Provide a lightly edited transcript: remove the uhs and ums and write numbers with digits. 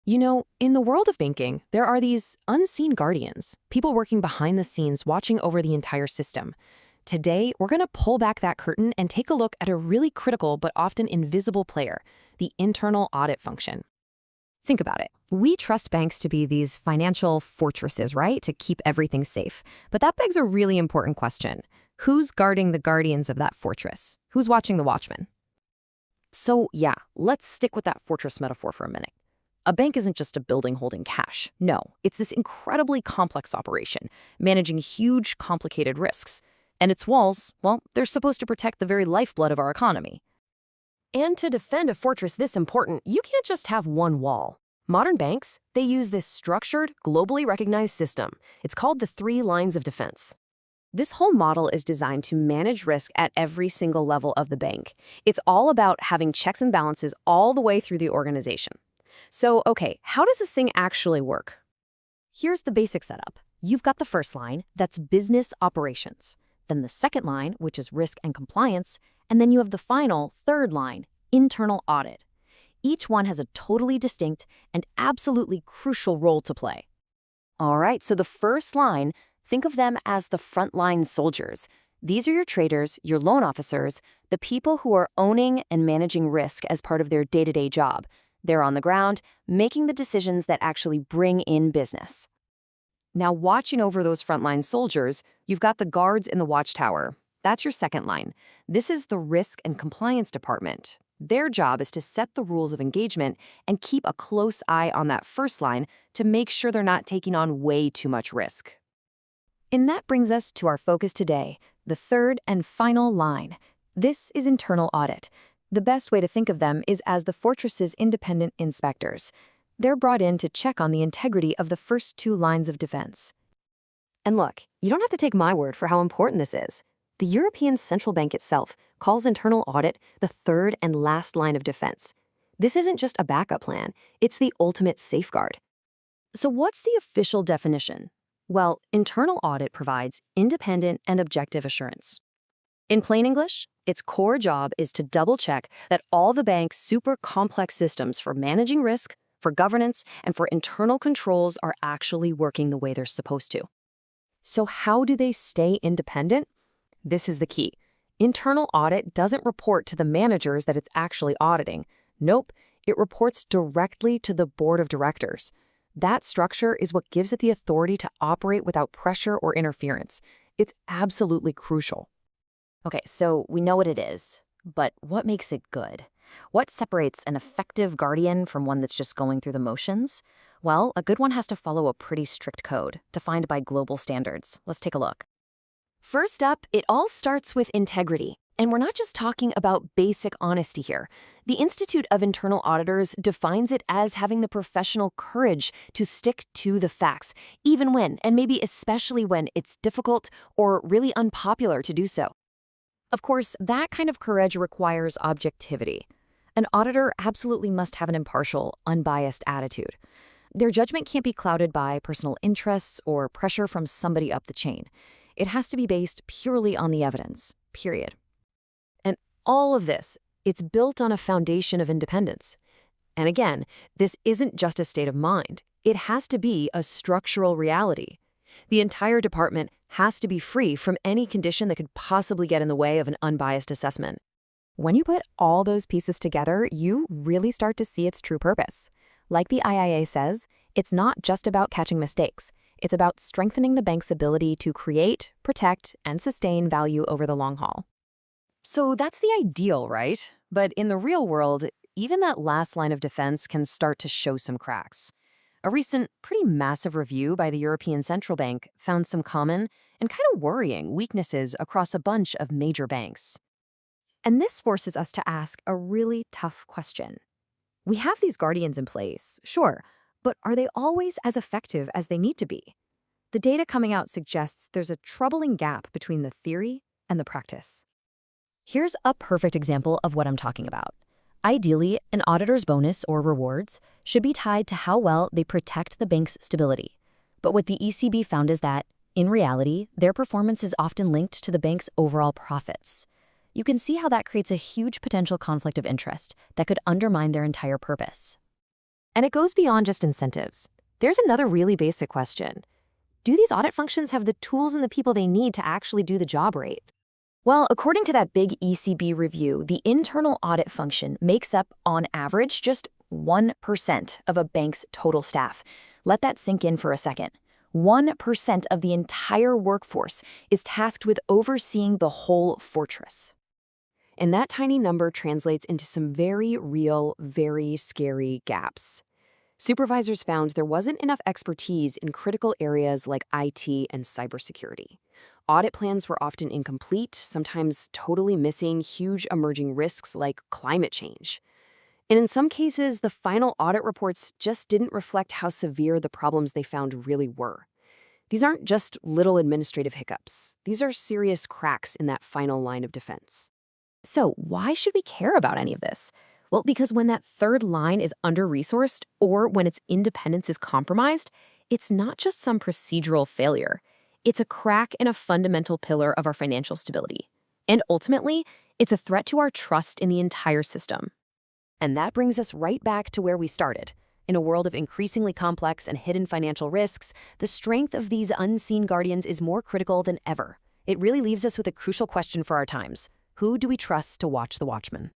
You know, in the world of banking, there are these unseen guardians, people working behind the scenes watching over the entire system. Today, we're going to pull back that curtain and take a look at a really critical but often invisible player, the internal audit function. Think about it. We trust banks to be these financial fortresses, right? To keep everything safe. But that begs a really important question. Who's guarding the guardians of that fortress? Who's watching the watchmen? So yeah, let's stick with that fortress metaphor for a minute. A bank isn't just a building holding cash. No, it's this incredibly complex operation, managing huge, complicated risks. And its walls, well, they're supposed to protect the very lifeblood of our economy. And to defend a fortress this important, you can't just have one wall. Modern banks, they use this structured, globally recognized system. It's called the 3 lines of defense. This whole model is designed to manage risk at every single level of the bank. It's all about having checks and balances all the way through the organization. So, okay, how does this thing actually work? Here's the basic setup. You've got the first line, that's business operations. Then the second line, which is risk and compliance. And then you have the final, third line, internal audit. Each one has a totally distinct and absolutely crucial role to play. All right, so the first line, think of them as the frontline soldiers. These are your traders, your loan officers, the people who are owning and managing risk as part of their day-to-day job. They're on the ground, making the decisions that actually bring in business. Now, watching over those frontline soldiers, you've got the guards in the watchtower. That's your second line. This is the risk and compliance department. Their job is to set the rules of engagement and keep a close eye on that first line to make sure they're not taking on way too much risk. And that brings us to our focus today, the third and final line. This is internal audit. The best way to think of them is as the fortress's independent inspectors. They're brought in to check on the integrity of the first 2 lines of defense. And look, you don't have to take my word for how important this is. The European Central Bank itself calls internal audit the third and last line of defense. This isn't just a backup plan, it's the ultimate safeguard. So what's the official definition? Well, internal audit provides independent and objective assurance. In plain English, its core job is to double-check that all the bank's super complex systems for managing risk, for governance, and for internal controls are actually working the way they're supposed to. So how do they stay independent? This is the key. Internal audit doesn't report to the managers that it's actually auditing. Nope, it reports directly to the board of directors. That structure is what gives it the authority to operate without pressure or interference. It's absolutely crucial. Okay, so we know what it is, but what makes it good? What separates an effective guardian from one that's just going through the motions? Well, a good one has to follow a pretty strict code, defined by global standards. Let's take a look. First up, it all starts with integrity. And we're not just talking about basic honesty here. The Institute of Internal Auditors defines it as having the professional courage to stick to the facts, even when, and maybe especially when, it's difficult or really unpopular to do so. Of course, that kind of courage requires objectivity. An auditor absolutely must have an impartial, unbiased attitude. Their judgment can't be clouded by personal interests or pressure from somebody up the chain. It has to be based purely on the evidence, period. And all of this, it's built on a foundation of independence. And again, this isn't just a state of mind. It has to be a structural reality. The entire department has to be free from any condition that could possibly get in the way of an unbiased assessment. When you put all those pieces together, you really start to see its true purpose. Like the IIA says, it's not just about catching mistakes. It's about strengthening the bank's ability to create, protect, and sustain value over the long haul. So that's the ideal, right? But in the real world, even that last line of defense can start to show some cracks. A recent, pretty massive review by the European Central Bank found some common and kind of worrying weaknesses across a bunch of major banks. And this forces us to ask a really tough question. We have these guardians in place, sure, but are they always as effective as they need to be? The data coming out suggests there's a troubling gap between the theory and the practice. Here's a perfect example of what I'm talking about. Ideally, an auditor's bonus or rewards should be tied to how well they protect the bank's stability. But what the ECB found is that, in reality, their performance is often linked to the bank's overall profits. You can see how that creates a huge potential conflict of interest that could undermine their entire purpose. And it goes beyond just incentives. There's another really basic question. Do these audit functions have the tools and the people they need to actually do the job right? Well, according to that big ECB review, the internal audit function makes up, on average, just 1% of a bank's total staff. Let that sink in for a second. 1% of the entire workforce is tasked with overseeing the whole fortress. And that tiny number translates into some very real, very scary gaps. Supervisors found there wasn't enough expertise in critical areas like IT and cybersecurity. Audit plans were often incomplete, sometimes totally missing huge emerging risks like climate change. And in some cases, the final audit reports just didn't reflect how severe the problems they found really were. These aren't just little administrative hiccups. These are serious cracks in that final line of defense. So why should we care about any of this? Well, because when that third line is under-resourced or when its independence is compromised, it's not just some procedural failure. It's a crack in a fundamental pillar of our financial stability. And ultimately, it's a threat to our trust in the entire system. And that brings us right back to where we started. In a world of increasingly complex and hidden financial risks, the strength of these unseen guardians is more critical than ever. It really leaves us with a crucial question for our times. Who do we trust to watch the watchman?